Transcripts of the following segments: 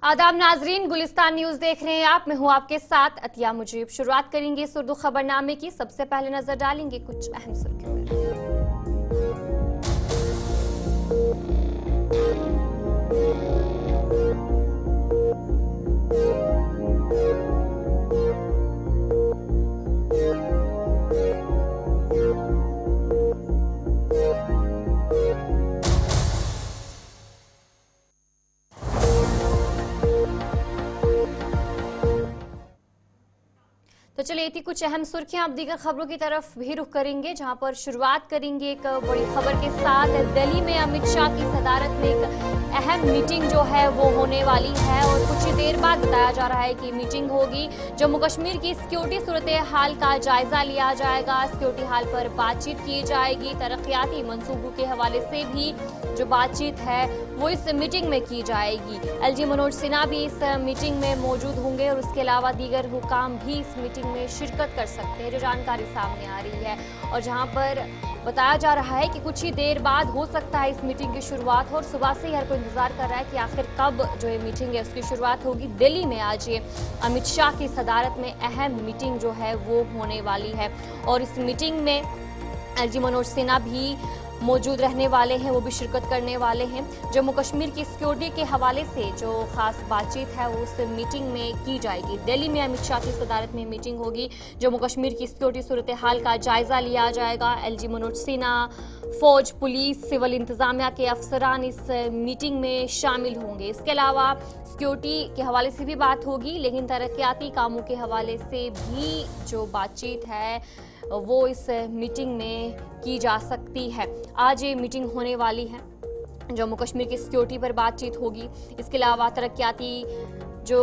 आदाब नाजरीन, गुलिस्तान न्यूज देख रहे हैं आप। मैं हूं आपके साथ अतिया मुजीब। शुरुआत करेंगे इस उर्दू खबरनामे की। सबसे पहले नजर डालेंगे कुछ अहम सुर्खियों पर। तो चलिए थी कुछ अहम सुर्खियां। अब दीगर खबरों की तरफ भी रुख करेंगे, जहां पर शुरुआत करेंगे एक बड़ी खबर के साथ। दिल्ली में अमित शाह की सदारत में एक अहम मीटिंग जो है वो होने वाली है और कुछ ही देर बाद बताया जा रहा है कि मीटिंग होगी। जम्मू कश्मीर की सिक्योरिटी सूरत हाल का जायजा लिया जाएगा, सिक्योरिटी हाल पर बातचीत की जाएगी। तरक्याती मंसूबों के हवाले से भी जो बातचीत है वो इस मीटिंग में की जाएगी। एलजी मनोज सिन्हा भी इस मीटिंग में मौजूद होंगे और उसके अलावा दीगर हुकाम भी इस मीटिंग में शिरकत कर सकते हैं, जो जानकारी सामने आ रही है। और जहां पर बताया जा रहा है कि कुछ ही देर बाद हो सकता है इस मीटिंग की शुरुआत हो और सुबह से ही हर कोई इंतजार कर रहा है कि आखिर कब जो ये मीटिंग है उसकी शुरुआत होगी। दिल्ली में आज ये अमित शाह की सदारत में अहम मीटिंग जो है वो होने वाली है और इस मीटिंग में एलजी मनोज सिन्हा भी मौजूद रहने वाले हैं, वो भी शिरकत करने वाले हैं। जम्मू कश्मीर की सिक्योरिटी के हवाले से जो खास बातचीत है वो उस मीटिंग में की जाएगी। दिल्ली में अमित शाह की सदारत में मीटिंग होगी। जम्मू कश्मीर की सिक्योरिटी सूरत हाल का जायजा लिया जाएगा। एलजी मनोज सिन्हा, फौज, पुलिस, सिविल इंतजामिया के अफसरान इस मीटिंग में शामिल होंगे। इसके अलावा सिक्योरिटी के हवाले से भी बात होगी, लेकिन तरक्याती कामों के हवाले से भी जो बातचीत है वो इस मीटिंग में की जा सकती है। आज ये मीटिंग होने वाली है, जम्मू कश्मीर की सिक्योरिटी पर बातचीत होगी। इसके अलावा तरक्याती जो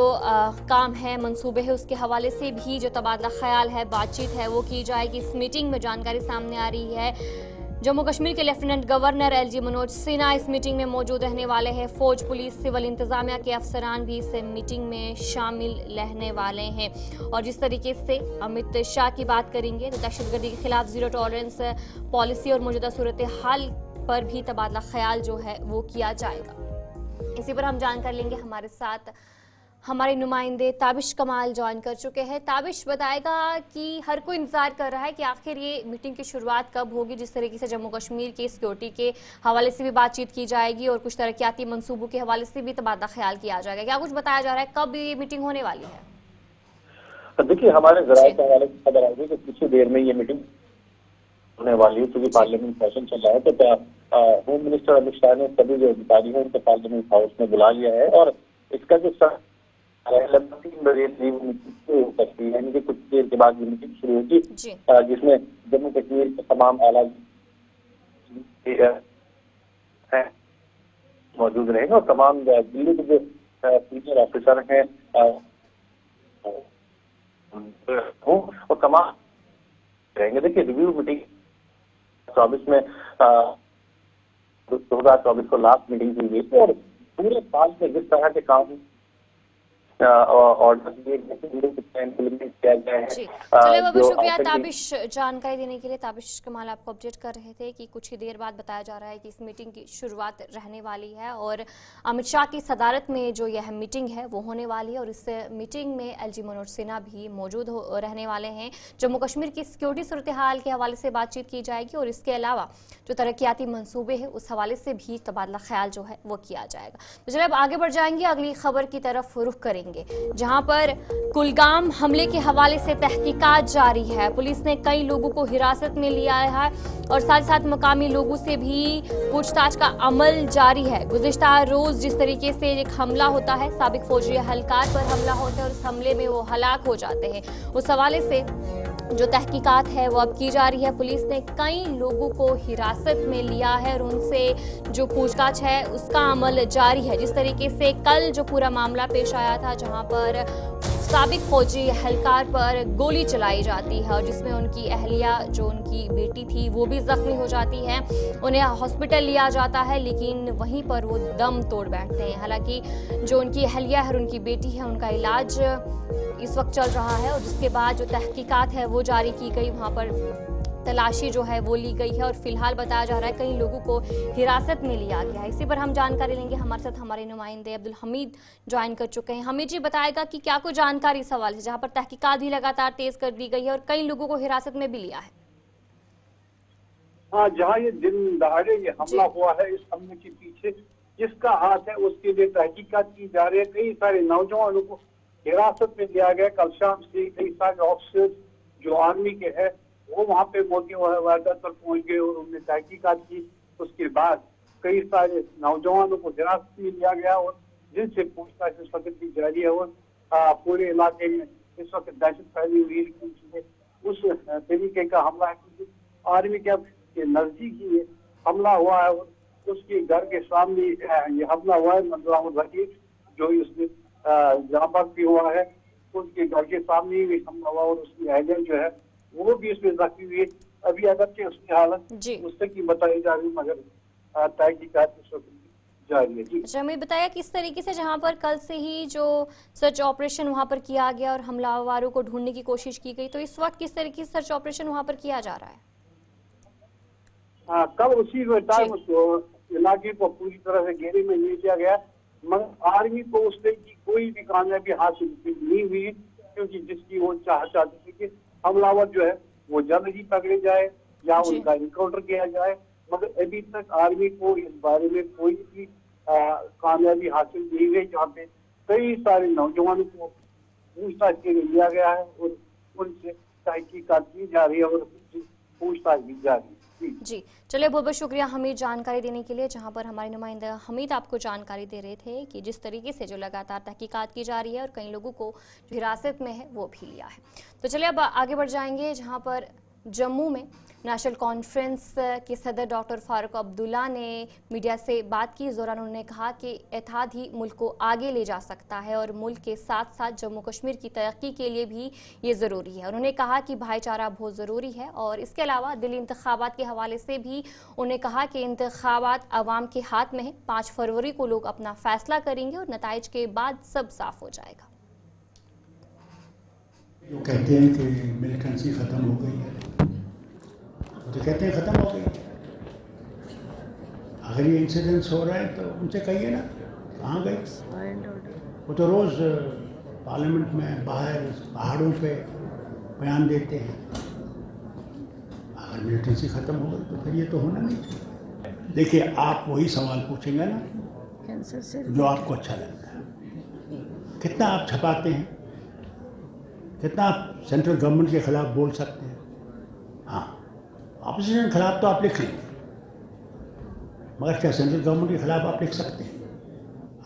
काम है, मंसूबे हैं, उसके हवाले से भी जो तबादला ख्याल है, बातचीत है, वो की जाएगी। इस मीटिंग में जानकारी सामने आ रही है जम्मू कश्मीर के lieutenant governor LG Manoj Sinha इस मीटिंग में मौजूद रहने वाले हैं। फौज, पुलिस, सिविल इंतजामिया के अफसरान भी इस मीटिंग में शामिल रहने वाले हैं। और जिस तरीके से अमित शाह की बात करेंगे तो दहशतगर्दी के खिलाफ जीरो टॉलरेंस पॉलिसी और मौजूदा सूरत हाल पर भी तबादला ख्याल जो है वो किया जाएगा। इसी पर हम जानकारी लेंगे। हमारे साथ हमारे नुमाइंदे ताबिश कमाल ज्वाइन कर चुके हैं। ताबिश बताएगा कि हर कोई इंतजार कर रहा है कि आखिर ये मीटिंग की शुरुआत कब होगी। जिस तरीके से जम्मू कश्मीर की सिक्योरिटी के हवाले से भी बातचीत की जाएगी और कुछ तरक्याती मंसूबों के हवाले से भी तबादला ख्याल किया जाएगा, क्या कुछ बताया जा रहा है, कब ये मीटिंग होने वाली है? देखिए, हमारे जराये के हवाले से खबर आई है कि कुछ ही देर में ये मीटिंग होने वाली है, क्योंकि पार्लियामेंट सेशन चल रहा है। तो होम मिनिस्टर अमित शाह ने सभी जो अधिकारी हैं उनको पार्लियामेंट हाउस में बुला लिया है और इसका जो 3 बजे हो सकती है, यानी कि कुछ देर के बाद ये मीटिंग शुरू होगी, जिसमें जम्मू कश्मीर के तमाम आला मौजूद रहेंगे और तमाम दिल्ली के जो सीनियर ऑफिसर हैं और तमाम रहेंगे। देखिए, रिव्यू मीटिंग 24 में 2024 को लास्ट मीटिंग की गई थी और पूरे साल में जिस तरह के काम ऑर्डर इम्प्लीमेंट किया गया है। चलिए, बहुत शुक्रिया ताबिश जानकारी देने के लिए। ताबिश कमाल आपको अपडेट कर रहे थे कि कुछ ही देर बाद बताया जा रहा है कि इस मीटिंग की शुरुआत रहने वाली है और अमित शाह की सदारत में जो यह मीटिंग है वो होने वाली है और इस मीटिंग में एलजी मनोज सिन्हा भी मौजूद रहने वाले हैं। जम्मू कश्मीर की सिक्योरिटी सूरत हाल के हवाले से बातचीत की जाएगी और इसके अलावा जो तरक्याती मंसूबे हैं उस हवाले से भी तबादला ख्याल जो है वो किया जाएगा। तो चलिए अब आगे बढ़ जाएंगे, अगली खबर की तरफ रुख करेंगे, जहां पर कुलगाम हमले के हवाले से तहकीकात जारी है। पुलिस ने कई लोगों को हिरासत में लिया है और साथ साथ मकामी लोगों से भी पूछताछ का अमल जारी है। गुज़िश्ता रोज जिस तरीके से एक हमला होता है, साबिक फौजी एहलकार पर हमला होता है और उस हमले में वो हलाक हो जाते हैं, उस हवाले से जो तहकीकात है वो अब की जा रही है। पुलिस ने कई लोगों को हिरासत में लिया है और उनसे जो पूछताछ है उसका अमल जारी है। जिस तरीके से कल जो पूरा मामला पेश आया था, जहां पर साबिक फौजी एहलकार पर गोली चलाई जाती है और जिसमें उनकी अहलिया, जो उनकी बेटी थी, वो भी जख्मी हो जाती है। उन्हें हॉस्पिटल लिया जाता है लेकिन वहीं पर वो दम तोड़ बैठते हैं। हालांकि जो उनकी अहलिया है और उनकी बेटी है, उनका इलाज इस वक्त चल रहा है और जिसके बाद जो तहकीकात है वो जारी की गई। वहाँ पर तलाशी जो है वो ली गई है और फिलहाल बताया जा रहा है कई लोगों को हिरासत में लिया गया है। इसी पर हम जानकारी लेंगे, हमारे साथ हमारे नुमाइंदे अब्दुल हमीद ज्वाइन कर चुके हैं। हमीद जी बताएगा कि क्या कोई जानकारी इस हवाले से, जहां पर तहकीकात भी लगातार तेज कर दी गई है और कई लोगों को हिरासत में भी लिया है। हाँ, जहाँ ये दिन दहाड़े ये हमला हुआ है, इस हमले के पीछे जिसका हाथ है उसके लिए तहकीकात की जा रही है। कई सारे नौजवानों को हिरासत में लिया गया। कल शाम से कई सारे ऑफिसर्स जो आर्मी के हैं वो वहाँ पे मौके वारदात पर पहुंच गए और उन्होंने तहकीकात की। उसके बाद कई सारे नौजवानों को हिरासत में लिया गया और जिनसे पूछताछ इस वक्त भी जारी है। और पूरे इलाके में इस वक्त दहशत फैली हुई है। उस तरीके का हमला है क्योंकि आर्मी कैंप के नजदीक ही ये हमला हुआ है और उसके घर के सामने ये हमला हुआ है। मंजूर वकील जो इसमें जाबाज भी हुआ है, उसके घर के सामने भी हमला हुआ और उसकी अहलिया जो है वो भी इसमें जख्मी हुई है। अभी अगरचे उसकी हालत उससे की बताई जा रही है, मगर तहकीकात इस वक्त जारी है। जी अच्छा, हमें बताया किस तरीके से जहां पर कल से ही जो सर्च ऑपरेशन वहां पर किया गया और हमलावरों को ढूंढने की कोशिश की गई, तो इस वक्त किस तरीके से सर्च ऑपरेशन वहां पर किया जा रहा है? कल उसी टाइम इलाके को पूरी तरह से घेरे में ले लिया गया, मगर आर्मी को उससे की कोई भी कामयाबी हासिल नहीं हुई क्योंकि जिसकी वो चाहती थी कि हमलावर जो है वो जल्द ही पकड़े जाए या उनका इनकाउंटर किया जाए, मगर अभी तक आर्मी को इस बारे में कोई भी कामयाबी हासिल नहीं हुई। जहाँ पे कई सारे नौजवानों को पूछताछ के लिए लिया गया है और उनसे तहकीकात की जा रही है और पूछताछ भी जारी है। जी चलिए, बहुत बहुत शुक्रिया हमीद जानकारी देने के लिए। जहां पर हमारे नुमाइंदा हमीद आपको जानकारी दे रहे थे कि जिस तरीके से जो लगातार तहकीकात की जा रही है और कई लोगों को जो हिरासत में है वो भी लिया है। तो चलिए अब आगे बढ़ जाएंगे, जहां पर जम्मू में नेशनल कॉन्फ्रेंस के सदर डॉक्टर फारूक अब्दुल्ला ने मीडिया से बात की। इस दौरान उन्होंने कहा कि इत्तेहाद ही मुल्क को आगे ले जा सकता है और मुल्क के साथ साथ जम्मू कश्मीर की तरक्की के लिए भी ये ज़रूरी है। उन्होंने कहा कि भाईचारा बहुत ज़रूरी है और इसके अलावा दिल्ली इंतखाबात के हवाले से भी उन्होंने कहा कि इंतखाबात अवाम के हाथ में है। 5 फरवरी को लोग अपना फैसला करेंगे और नताइज के बाद सब साफ हो जाएगा। जो कहते हैं कि मिलिटेंसी ख़त्म हो गई है, तो कहते हैं ख़त्म हो गई। अगर ये इंसिडेंट्स हो रहे हैं तो उनसे कहिए ना कहाँ गई। वो तो रोज़ पार्लियामेंट में बाहर पहाड़ों पे बयान देते हैं। अगर मिलिटेंसी ख़त्म हो गई तो फिर ये तो होना नहीं चाहिए। देखिए, आप वही सवाल पूछेंगे ना जो आपको अच्छा लगता है। कितना आप छपाते हैं, कितना आप सेंट्रल गवर्नमेंट के खिलाफ बोल सकते हैं। हाँ, ऑपोजिशन के खिलाफ तो आप लिख लेंगे, मगर क्या सेंट्रल गवर्नमेंट के खिलाफ आप लिख सकते हैं?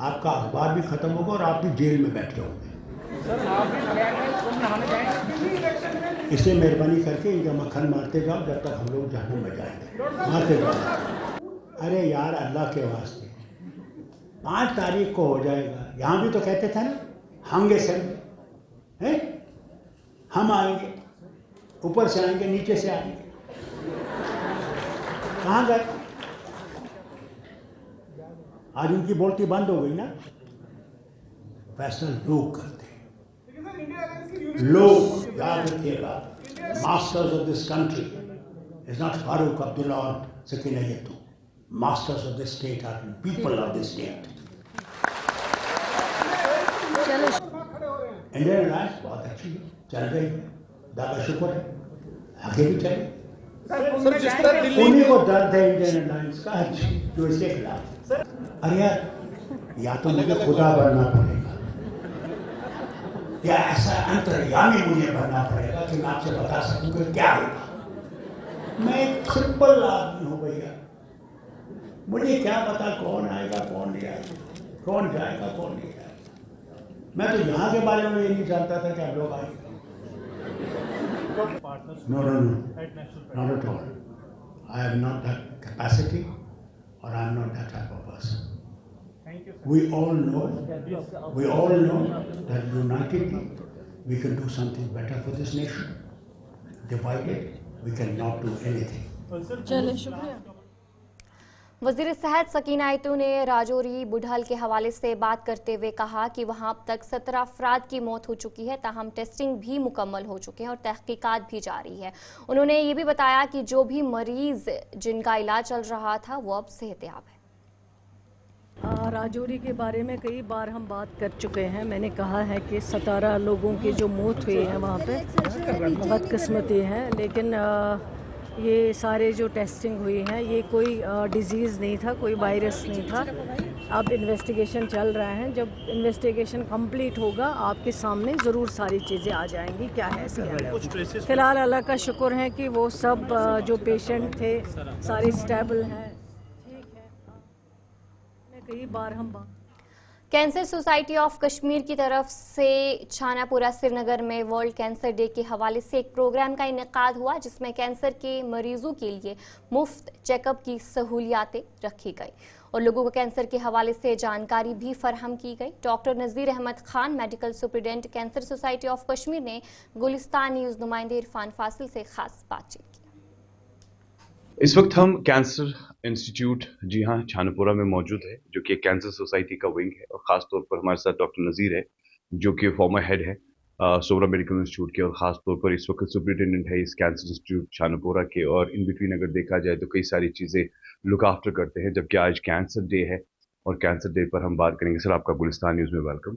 आपका अखबार भी खत्म होगा और आप भी जेल में बैठे होंगे। इसलिए मेहरबानी करके इनका मक्खन मारते जाओ जब तक हम लोग जहन्नुम में जाएंगे। मारते जाओ। अरे यार, अल्लाह के वास्ते 5 तारीख को हो जाएगा। यहाँ भी तो कहते थे ना, हंगे सर है, हम आएंगे, ऊपर से आएंगे, नीचे से आएंगे। कहाँ गए? आज उनकी बोलती बंद हो गई ना। फैसला लोग करते हैं, लोग। याद रखिएगा, masters of this country is not Farooq Abdullah और Sakina Itoo. Masters of this state are people of this state. Indian Airlines बहुत अच्छी है, चल रही है, दादा शुक्र है, आगे भी चले। उन्हीं को दर्द है इंडियन एयरलाइंस का, जो इसके खिलाफ। अरे यार, या तो मुझे खुदा बनना पड़ेगा या ऐसा अंतर्यामी मुझे बनना पड़ेगा कि मैं आपसे बता सकूं कि क्या होगा। मैं एक सिंपल आदमी हूं भैया, मुझे क्या पता कौन आएगा कौन नहीं आएगा, कौन जाएगा कौन नहीं जाएगा। मैं तो यहाँ के बारे में ये नहीं जानता था कि हम लोग आएंगे। No, not at all. I have not that capacity, or I am not that type of person. We all know that unitedly we can do something better for this nation. Divided, we cannot do anything. चलिए, शुक्रिया। वजीर सेहत सकीना आयतू ने राजौरी बुढ़ल के हवाले से बात करते हुए कहा कि वहां अब तक 17 अफराद की मौत हो चुकी है, ताहम टेस्टिंग भी मुकम्मल हो चुके हैं और तहकीकात भी जारी है। उन्होंने ये भी बताया कि जो भी मरीज जिनका इलाज चल रहा था वो अब सेहतयाब है। राजौरी के बारे में कई बार हम बात कर चुके हैं। मैंने कहा है कि 17 लोगों की जो मौत हुई है वहाँ पे बदकिस्मती है, लेकिन ये सारे जो टेस्टिंग हुई हैं ये कोई डिज़ीज़ नहीं था, कोई वायरस नहीं था। अब इन्वेस्टिगेशन चल रहा है, जब इन्वेस्टिगेशन कंप्लीट होगा आपके सामने ज़रूर सारी चीज़ें आ जाएंगी क्या है इसके। फ़िलहाल अल्लाह का शुक्र है कि वो सब जो पेशेंट थे सारे स्टेबल हैं, ठीक है। कई बार हम कैंसर सोसाइटी ऑफ कश्मीर की तरफ से छानापुरा श्रीनगर में वर्ल्ड कैंसर डे के हवाले से एक प्रोग्राम का इनेकाद हुआ, जिसमें कैंसर के मरीजों के लिए मुफ्त चेकअप की सहूलियातें रखी गई और लोगों को कैंसर के हवाले से जानकारी भी फराहम की गई। Doctor Nazir Ahmad Khan, medical superintendent cancer society of Kashmir, ने गुलिस्तान न्यूज़ नुमाइंदे इरफान फासिल से खास बातचीत की। इस वक्त हम कैंसर इंस्टीट्यूट, जी हाँ, छानापुरा में मौजूद है, जो कि कैंसर सोसाइटी का विंग है, और ख़ास तौर पर हमारे साथ डॉक्टर नज़ीर है, जो कि फॉर्मर हेड है सोबरा मेडिकल इंस्टीट्यूट के, और ख़ास तौर पर इस वक्त सुपरिटेंडेंट है इस कैंसर इंस्टीट्यूट छानापुरा के। और इन बिटवीन अगर देखा जाए तो कई सारी चीज़ें लुक आफ्टर करते हैं, जबकि आज कैंसर डे है और कैंसर डे पर हम बात करेंगे। सर, आपका गुलिस्तान न्यूज़ में वेलकम।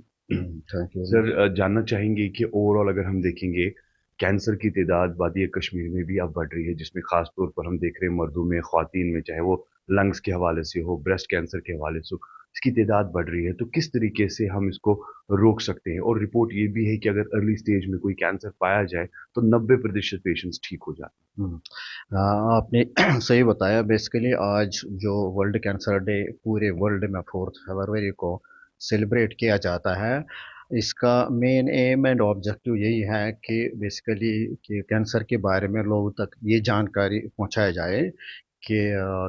थैंक यू सर, जानना चाहेंगे कि ओवरऑल अगर हम देखेंगे कैंसर की तादाद वादी कश्मीर में भी अब बढ़ रही है, जिसमें खास तौर पर हम देख रहे हैं मर्दों में, ख्वातीन में, चाहे वो लंग्स के हवाले से हो, ब्रेस्ट कैंसर के हवाले से हो, इसकी तादाद बढ़ रही है। तो किस तरीके से हम इसको रोक सकते हैं? और रिपोर्ट ये भी है कि अगर अर्ली स्टेज में कोई कैंसर पाया जाए तो 90% पेशेंट्स ठीक हो जाते हैं। आपने सही बताया। बेसिकली आज जो वर्ल्ड कैंसर डे पूरे वर्ल्ड में 4 फरवरी को सेलिब्रेट किया जाता है, इसका मेन एम एंड ऑब्जेक्टिव यही है कि बेसिकली कि कैंसर के बारे में लोगों तक ये जानकारी पहुंचाया जाए कि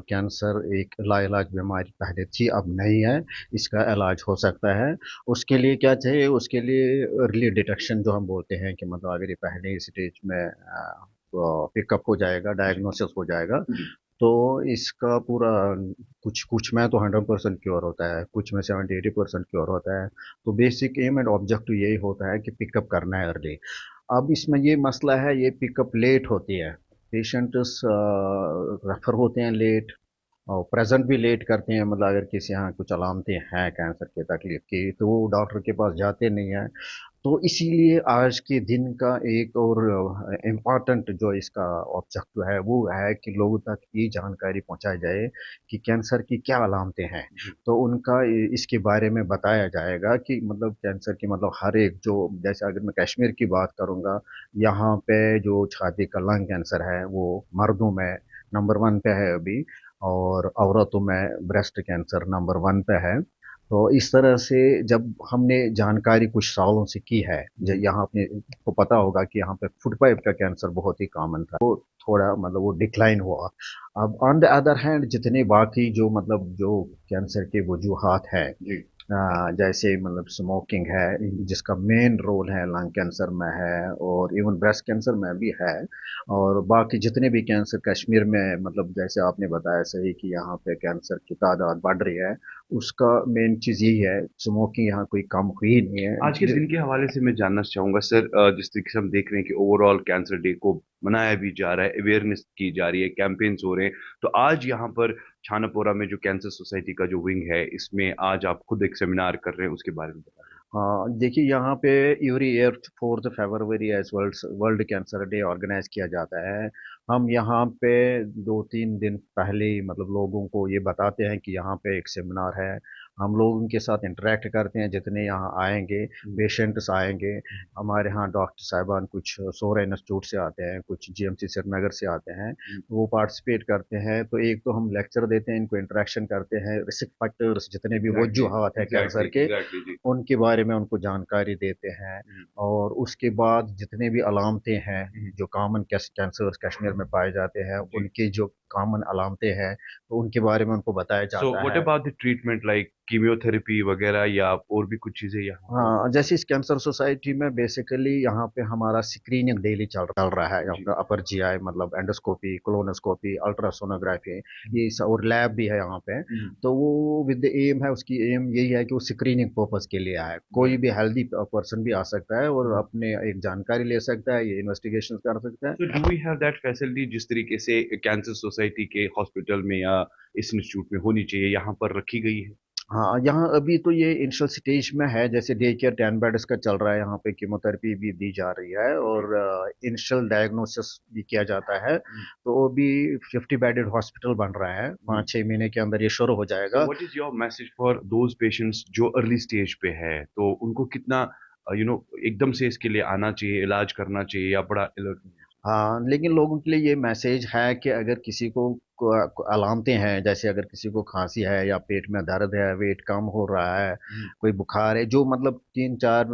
कैंसर एक लाइलाज बीमारी पहले थी, अब नहीं है, इसका इलाज हो सकता है। उसके लिए क्या चाहिए? उसके लिए अर्ली डिटेक्शन जो हम बोलते हैं कि मतलब अगर ये पहले स्टेज में पिकअप हो जाएगा, डायग्नोसिस हो जाएगा, तो इसका पूरा कुछ में तो 100% क्योर होता है, कुछ में 70-80% क्योर होता है। तो बेसिक एम एंड ऑब्जेक्टिव यही होता है कि पिकअप करना है अर्ली। अब इसमें ये मसला है, ये पिकअप लेट होती है, पेशेंट्स रेफर होते हैं लेट और प्रेजेंट भी लेट करते हैं। मतलब अगर किसी यहाँ कुछ अलामतें हैं कैंसर की तकलीफ की, तो वो डॉक्टर के पास जाते नहीं हैं। तो इसीलिए आज के दिन का एक और इम्पॉर्टेंट जो इसका ऑब्जेक्टिव है वो है कि लोगों तक ये जानकारी पहुंचाई जाए कि कैंसर की क्या अलामतें हैं, तो उनका इसके बारे में बताया जाएगा कि मतलब कैंसर की मतलब हर एक जो, जैसे अगर मैं कश्मीर की बात करूँगा, यहाँ पे जो छाती का लंग कैंसर है वो मर्दों में नंबर 1 पे है अभी, और औरतों में ब्रेस्ट कैंसर नंबर 1 पे है। तो इस तरह से जब हमने जानकारी कुछ सालों से की है, यहाँ अपने को पता होगा कि यहाँ पे फुट पाइप का कैंसर बहुत ही कॉमन था, वो थोड़ा मतलब वो डिक्लाइन हुआ। अब ऑन द अदर हैंड जितने बाकी जो मतलब जो कैंसर के वजूहात हैं, जैसे मतलब स्मोकिंग है जिसका मेन रोल है लंग कैंसर में है, और इवन ब्रेस्ट कैंसर में भी है, और बाकी जितने भी कैंसर कश्मीर में, मतलब जैसे आपने बताया सही कि यहाँ पे कैंसर की तादाद बढ़ रही है, उसका मेन चीज़ यही है, स्मोकिंग यहाँ कोई कम हुई नहीं है। आज के दिन के हवाले से मैं जानना चाहूँगा सर, जिस तरीके से हम देख रहे हैं कि ओवरऑल कैंसर डे को मनाया भी जा रहा है, अवेयरनेस की जा रही है, कैंपेन्स हो रहे हैं, तो आज यहाँ पर छानापुरा में जो कैंसर सोसाइटी का जो विंग है, इसमें आज आप खुद एक सेमिनार कर रहे हैं, उसके बारे में बताएं। हाँ, देखिए यहाँ पे एवरी ईयर 4 फरवरी as world cancer day organise किया जाता है। हम यहाँ पे 2-3 दिन पहले ही मतलब लोगों को ये बताते हैं कि यहाँ पे एक सेमिनार है, हम लोग उनके साथ इंटरेक्ट करते हैं, जितने यहाँ आएंगे पेशेंट्स आएंगे, हमारे यहाँ डॉक्टर साहिबान कुछ सोरा इंस्टीट्यूट से आते हैं, कुछ जीएमसी श्रीनगर से आते हैं, वो पार्टिसिपेट करते हैं। तो एक तो हम लेक्चर देते हैं, इनको इंटरेक्शन करते हैं, रिस्क फैक्टर्स जितने भी वजूहात है कैंसर के, उनके बारे में उनको जानकारी देते हैं, और उसके बाद जितने भी अलामतें हैं जो कॉमन कैंसर कश्मीर में पाए जाते हैं, उनकी जो कॉमन अलामतें हैं तो उनके बारे में उनको बताया जाता है। What about the treatment, like chemotherapy वगैरह या और भी कुछ चीजें यहाँ? हाँ, जैसे इस कैंसर सोसाइटी में बेसिकली यहाँ पे हमारा स्क्रीनिंग डेली चल रहा है। यहाँ अपर जीआई मतलब एंडोस्कोपी, कोलोनोस्कोपी, अल्ट्रासोनोग्राफी, ये सब, और लैब भी है यहाँ पे। तो वो विद एम है, उसकी एम यही है कि वो स्क्रीनिंग पर्पस के लिए है। कोई भी हेल्दी पर्सन भी आ सकता है और अपने एक जानकारी ले सकता है, ये इन्वेस्टिगेशन कर सकता है। So do we have that facility जिस तरीके से कैंसर सोसाइटी के हॉस्पिटल में या इस इंस्टीट्यूट में होनी चाहिए, यहाँ पर रखी गई है? हाँ, यहाँ अभी तो ये इनिशियल स्टेज में है। जैसे डे केयर 10 बेड्स का चल रहा है, यहाँ पे कीमोथेरेपी भी दी जा रही है और इनिशियल डायग्नोसिस भी किया जाता है। तो वो भी 50 बेडेड हॉस्पिटल बन रहा है, 5-6 महीने के अंदर ये शुरू हो जाएगा। What is your message for those patients जो अर्ली स्टेज पे है, तो उनको कितना एकदम से इसके लिए आना चाहिए, इलाज करना चाहिए या बड़ा अलर्ट? हाँ, लेकिन लोगों के लिए ये मैसेज है कि अगर किसी को अलामतें हैं, जैसे अगर किसी को खांसी है या पेट में दर्द है, वेट कम हो रहा है, कोई बुखार है, जो मतलब 3-4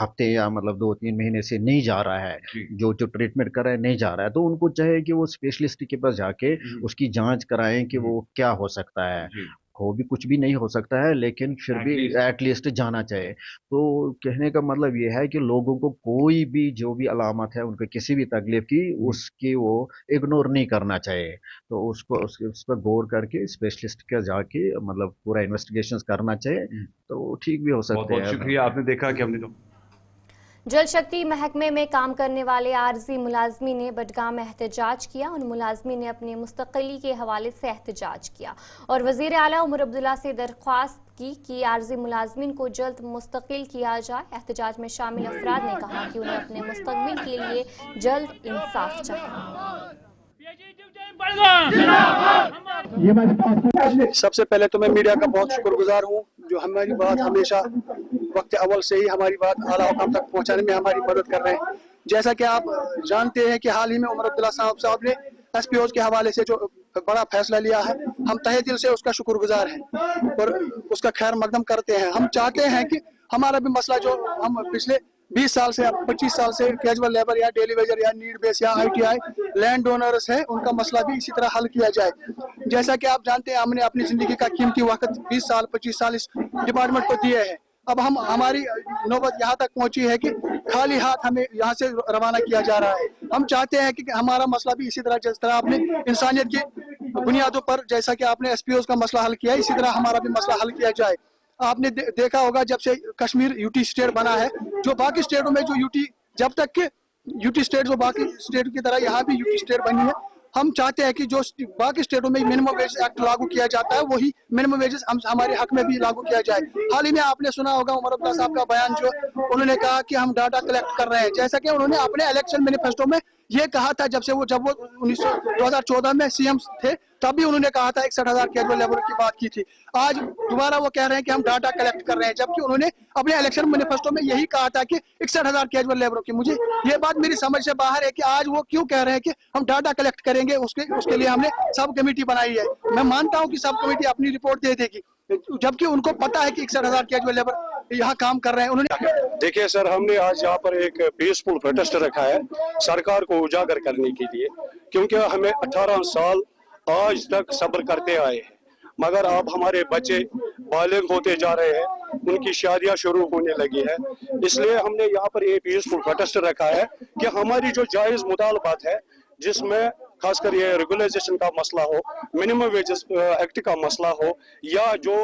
हफ्ते या मतलब 2-3 महीने से नहीं जा रहा है, जो ट्रीटमेंट कर रहा है नहीं जा रहा है, तो उनको चाहिए कि वो स्पेशलिस्ट के पास जाके उसकी जांच कराएं कि वो क्या हो सकता है। हो भी कुछ भी नहीं हो सकता है, लेकिन फिर भी एटलीस्ट जाना चाहिए। तो कहने का मतलब ये है कि लोगों को कोई भी जो भी अलामत है उनके किसी भी तकलीफ की, उसकी वो इग्नोर नहीं करना चाहिए। तो उसको उस पर गौर करके स्पेशलिस्ट के जाके मतलब पूरा इन्वेस्टिगेशन करना चाहिए, तो ठीक भी हो सकते हैं। बहुत बहुत शुक्रिया। आपने देखा कि हमने तो जल शक्ति महकमे में काम करने वाले आरजी मुलाजमी ने बडगाम में एहतजाज किया। उन मुलाजमी ने अपने मुस्तकिली के हवाले से एहतजाज किया और वजीर आला उमर अब्दुल्ला से दरख्वास्त की कि आरजी मुलाजमीन को जल्द मुस्तकिल किया जाए। एहतजाज में शामिल अफराद ने कहा कि उन्हें अपने मुस्तकबिल के लिए जल्द इंसाफ चाहिए। सबसे पहले तो मैं मीडिया का बहुत शुक्रगुजार हूँ, जो हमारी बात हमेशा वक्त अव्वल से ही हमारी बात आला हुकाम तक पहुँचाने में हमारी मदद कर रहे हैं। जैसा कि आप जानते हैं कि हाल ही में उमर अब्दुल्ला साहब ने SPOs के हवाले से जो बड़ा फैसला लिया है, हम तहे दिल से उसका शुक्रगुजार हैं और उसका खैर मकदम करते हैं। हम चाहते हैं कि हमारा भी मसला जो हम पिछले 20 साल से 25 साल से कैजुअल लेबर या डेली वेजर या नीड बेस या ITI लैंड डोनर्स है, उनका मसला भी इसी तरह हल किया जाए। जैसा कि आप जानते हैं, हमने अपनी जिंदगी का कीमती वक्त 20 साल 25 साल इस डिपार्टमेंट को दिए हैं। अब हमारी नौबत यहाँ तक पहुँची है कि खाली हाथ हमें यहाँ से रवाना किया जा रहा है। हम चाहते हैं कि हमारा मसला भी इसी तरह, जिस तरह आपने इंसानियत की बुनियादों पर जैसा कि आपने SPOs का मसला हल किया, इसी तरह हमारा भी मसला हल किया जाए। आपने देखा होगा जब से कश्मीर UT स्टेट बना है, जो बाकी स्टेटों में जो UT, जब तक के UT स्टेट जो बाकी स्टेट की तरह यहाँ भी UT स्टेट बनी है, हम चाहते हैं कि जो बाकी स्टेटों में मिनिमम वेज एक्ट लागू किया जाता है, वही मिनिमम वेजेस हमारे हक में भी लागू किया जाए। हाल ही में आपने सुना होगा उमर अब्दुल्ला साहब का बयान, जो उन्होंने कहा कि हम डाटा कलेक्ट कर रहे हैं। जैसा कि उन्होंने अपने इलेक्शन मैनिफेस्टो में ये कहा था, जब वो 2014 में CM थे, तभी उन्होंने कहा था 61,000 कैजुअल लेबर की बात की थी। आज दोबारा वो कह रहे हैं कि हम डाटा कलेक्ट कर रहे हैं, जबकि उन्होंने अपने इलेक्शन मैनिफेस्टो में यही कहा था कि 61,000 कैजुअल लेबरों की। मुझे ये बात मेरी समझ से बाहर है कि आज वो क्यों कह रहे हैं कि हम डाटा कलेक्ट करेंगे। उसके लिए हमने सब कमेटी बनाई है। मैं मानता हूँ कि सब कमेटी अपनी रिपोर्ट दे देगी, जबकि उनको पता है कि 61,000 कैजुअल लेबर यहाँ काम कर रहे हैं। उन्होंने देखिए सर, हमने आज यहाँ पर एक पीसफुल प्रोटेस्ट रखा है सरकार को उजागर करने के लिए, क्योंकि हमें 18 साल आज तक सब्र करते आए हैं, मगर अब हमारे बच्चे बालिग होते जा रहे हैं, उनकी शादियां शुरू होने लगी है। इसलिए हमने यहाँ पर एक पीसफुल प्रोटेस्ट रखा है कि हमारी जो जायज मुतालबात है, जिसमें खासकर ये रेगुलराइजेशन का मसला हो, मिनिमम वेजेस एक्ट का मसला हो, या जो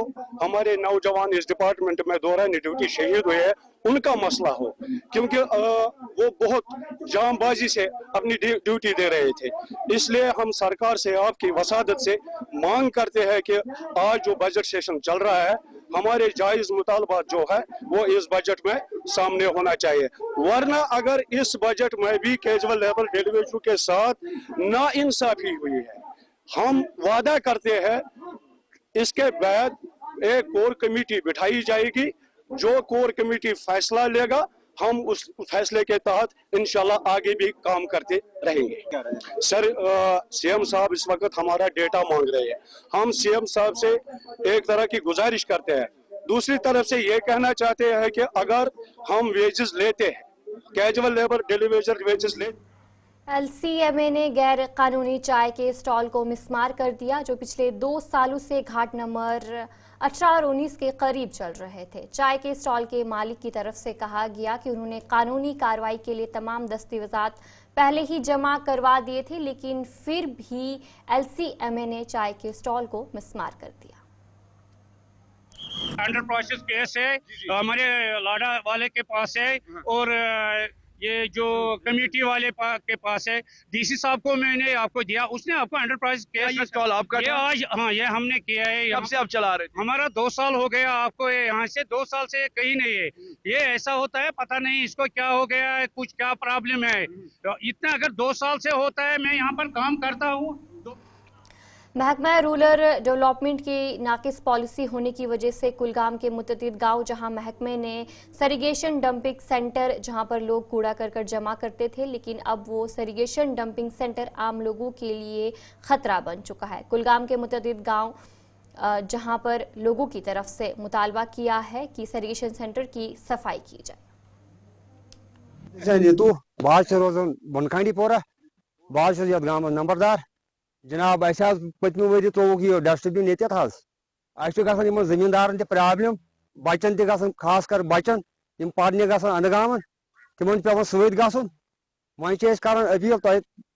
हमारे नौजवान इस डिपार्टमेंट में दौरान ड्यूटी शहीद हुए हैं उनका मसला हो, क्योंकि वो बहुत जांबाजी से अपनी ड्यूटी दे रहे थे। इसलिए हम सरकार से, आपकी वसादत से मांग करते हैं कि आज जो बजट सेशन चल रहा है, हमारे जायज मुतालबात जो है वो इस बजट में सामने होना चाहिए। वरना अगर इस बजट में भी कैजुअल लेबर डेलीवेजर के साथ नाइंसाफी हुई है, हम वादा करते हैं इसके बाद एक कोर कमेटी बिठाई जाएगी। जो कोर कमेटी फैसला लेगा, हम उस फैसले के तहत इंशाल्लाह आगे भी काम करते रहेंगे। सर, CM साहब इस वक्त हमारा डेटा मांग रहे हैं। हम CM साहब से एक तरह की गुजारिश करते हैं, दूसरी तरफ से ये कहना चाहते हैं कि अगर हम वेजेस लेते हैं, कैजुअल लेबर डेलीवेजर वेजेस लेते, LCMA ने गैर कानूनी चाय के स्टॉल को मिसमार कर दिया, जो पिछले 2 सालों से घाट नंबर 18 और 19 के करीब चल रहे थे। चाय के स्टॉल के मालिक की तरफ से कहा गया कि उन्होंने कानूनी कार्रवाई के लिए तमाम दस्तावेजात पहले ही जमा करवा दिए थे, लेकिन फिर भी LCMA ने चाय के स्टॉल को मिसमार कर दिया। अंडर प्रोसेस केस है, हमारे लाडा वाले के पास है और ये जो कमेटी वाले के पास है। डीसी साहब को मैंने आपको दिया, उसने आपको अंडर प्रोसेस केस। ये स्टॉल आपका ये आज, हाँ, ये हमने किया है। कब से आप चला रहे थे? हमारा 2 साल हो गया। आपको यहाँ से 2 साल से कहीं नहीं है। ये ऐसा होता है, पता नहीं इसको क्या हो गया है, कुछ क्या प्रॉब्लम है। इतना अगर 2 साल से होता है, मैं यहाँ पर काम करता हूँ। महकमा रूरल डेवलपमेंट की नाकिस पॉलिसी होने की वजह से कुलगाम के मुतअद्दिद गांव जहां महकमे ने सेरीगेशन डंपिंग सेंटर जहां पर लोग कूड़ा करकट जमा करते थे, लेकिन अब वो सेरीगेशन डंपिंग सेंटर आम लोगों के लिए खतरा बन चुका है। कुलगाम के मुतअद्दिद गांव जहां पर लोगों की तरफ से मुतालबा किया है कि सेरीगेशन सेंटर की सफाई की जाए। रोजान बनखांडी पोरा गाँव नंबरदार जनाब पत्म वरी त्रोक यह डस्टबिन ये जमींदारन प्रॉब्लम, बचन त खास कर बचन तम पढ़ने अंद गाँव तिमन पे सत गन। वह कर अपील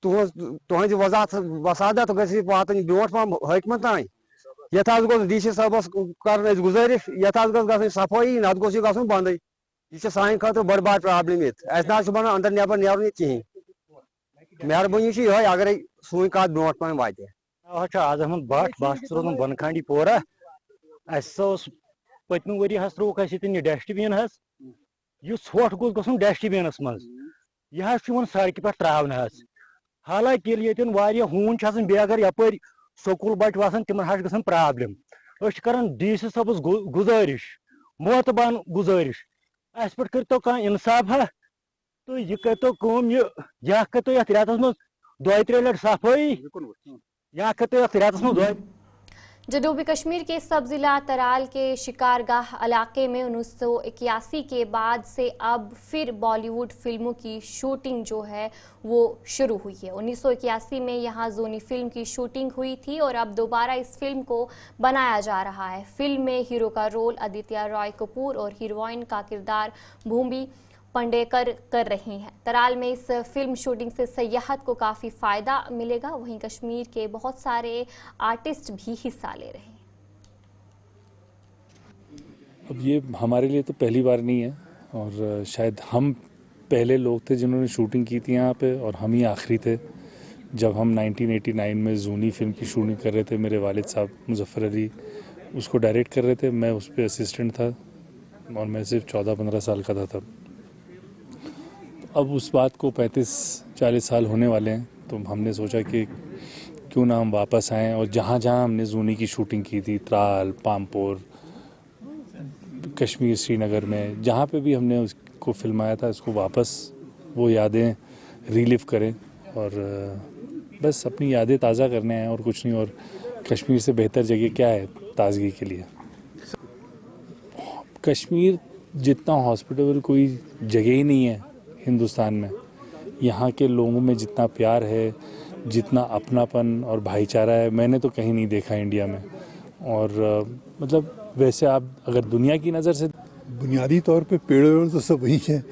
तुहद वसादत वात ब्रो पहन हकमत तान। ये DC साहबस कर गुजारिश, ये ग सफाई नत गोस यह गन बंद। यह सान खतर बड़ बार प्रॉब्लम ये बन अंदर नबर नेरन कहें। मेहरबानी ये अगर सून कत ब्रो पहन वात। आज अहमद भट बस रोजान बनखांडी पोरा। पत्म वरी त्रोक डस्टबिन यह ोट गोस गन डस्टबिनस मज। यह सड़क पे त्रावन। हालांकि ये हून बेगर यपर स्कूल बच वसान तिमन ग प्रॉब्लम। कर DC साहबस गुजारिश, मोतबान गुजारिश, अस पे कर तो इंसाफ। तो यह करो यह करो ये रेतस मज 2-3 लट सफाई, यह करो ये रेतस मज। जनूबी कश्मीर के सब जिला तराल के शिकारगाह इलाके में 1981 के बाद से अब फिर बॉलीवुड फिल्मों की शूटिंग जो है वो शुरू हुई है। 1981 में यहाँ जोनी फिल्म की शूटिंग हुई थी और अब दोबारा इस फिल्म को बनाया जा रहा है। फिल्म में हीरो का रोल आदित्य रॉय कपूर और हीरोइन का किरदार भूमि पंडेकर कर रही हैं। तराल में इस फिल्म शूटिंग से सयाहत को काफ़ी फ़ायदा मिलेगा। वहीं कश्मीर के बहुत सारे आर्टिस्ट भी हिस्सा ले रहे हैं। अब ये हमारे लिए तो पहली बार नहीं है और शायद हम पहले लोग थे जिन्होंने शूटिंग की थी यहाँ पे और हम ही आखिरी थे। जब हम 1989 में जूनी फिल्म की शूटिंग कर रहे थे, मेरे वालिद साहब मुजफ्फर अली उसको डायरेक्ट कर रहे थे, मैं उस पर असिस्टेंट था और मैं सिर्फ 14-15 साल का था तब। अब उस बात को 35-40 साल होने वाले हैं, तो हमने सोचा कि क्यों ना हम वापस आएँ और जहाँ जहाँ हमने जूनी की शूटिंग की थी, त्राल, पामपुर, कश्मीर, श्रीनगर में, जहाँ पे भी हमने उसको फिल्माया था, इसको वापस वो यादें रिलीव करें और बस अपनी यादें ताज़ा करने हैं और कुछ नहीं। और कश्मीर से बेहतर जगह क्या है ताजगी के लिए। कश्मीर जितना हॉस्पिटल कोई जगह ही नहीं है हिंदुस्तान में। यहाँ के लोगों में जितना प्यार है, जितना अपनापन और भाईचारा है, मैंने तो कहीं नहीं देखा इंडिया में। और मतलब वैसे आप अगर दुनिया की नज़र से, बुनियादी तौर पे पेड़ तो सब वही हैं,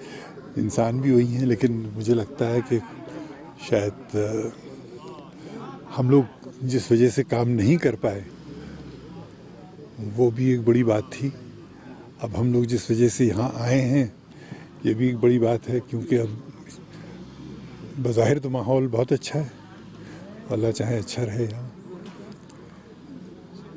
इंसान भी वही हैं, लेकिन मुझे लगता है कि शायद हम लोग जिस वजह से काम नहीं कर पाए वो भी एक बड़ी बात थी। अब हम लोग जिस वजह से यहाँ आए हैं ये भी एक बड़ी बात है, क्योंकि अब बज़ाहिर तो माहौल बहुत अच्छा है, अल्लाह चाहे अच्छा रहे यहाँ।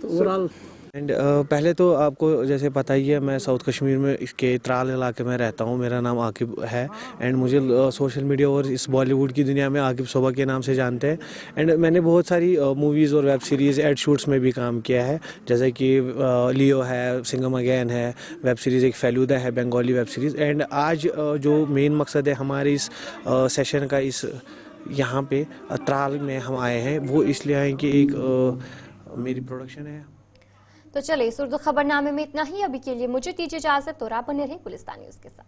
तो ओवरऑल पहले तो आपको जैसे पता ही है, मैं साउथ कश्मीर में इसके त्राल इलाके में रहता हूँ। मेरा नाम आकिब है एंड मुझे सोशल मीडिया और इस बॉलीवुड की दुनिया में आकिब सोबा के नाम से जानते हैं। एंड मैंने बहुत सारी मूवीज़ और वेब सीरीज़ एड शूट्स में भी काम किया है, जैसे कि लियो है, सिंघम अगेन है, वेब सीरीज़ एक फेलूदा है, बंगाली वेब सीरीज़। एंड आज जो मेन मकसद है हमारे इस सेशन का, इस यहाँ पे त्राल में हम आए हैं, वो इसलिए आए कि एक मेरी प्रोडक्शन है। तो चले इस उर्दू खबरनामे में इतना ही। अभी के लिए मुझे दीजिए इजाजत और आप बने रहे गुलिस्तान न्यूज़ के साथ।